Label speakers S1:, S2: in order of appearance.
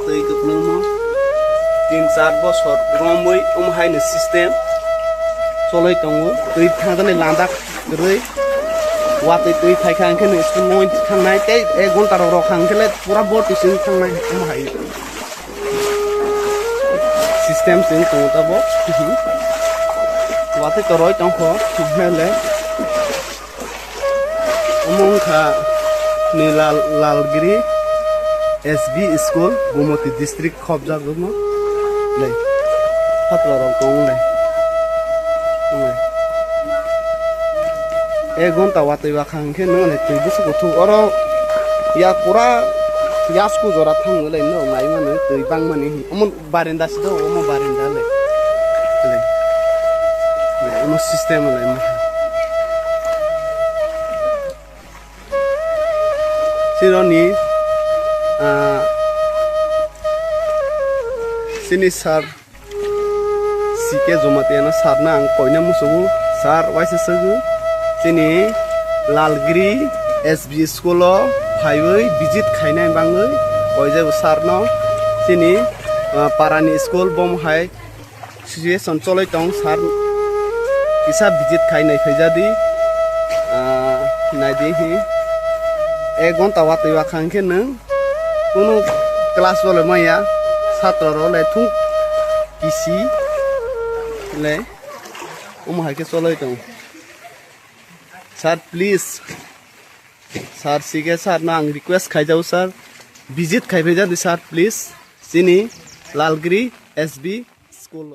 S1: tui kuklumo 3-4 bosor romoi haini system soloi tongo tui thangdani landak rui watwi tui thaikang khene school moi thangnai tei 1 ghonta ro khangkele pura bor tisin thangnai hai system sin tongo tabo watwi toroi tongkho hele umong kha ni lalgiri SB school Gomoti district khobja gumo lei patla ro tong lei 1 घंटा watwi wa khang khe no le tui busu ko thu oro ya pura ya school jora thang le no ngai mane tui bang mane amon barenda sido omo barenda le omo system le ma sironi sini sar sike jomatiana sarna ang koina musugu sar waise sugu sini lalgiri SB school phaibai visit khainai bangai oije sarno sini parani school bom hai situation choloi tong sar kisa visit khainai phaijadi naidi hi 1 घंटा watwi wa khangkhe nang kono class bole maya chatra ro le thung kisi le hai ke choloi tong sir please sir sige sir na ang request khai jau sir visit khai bheja di sir please sini lalgiri SB school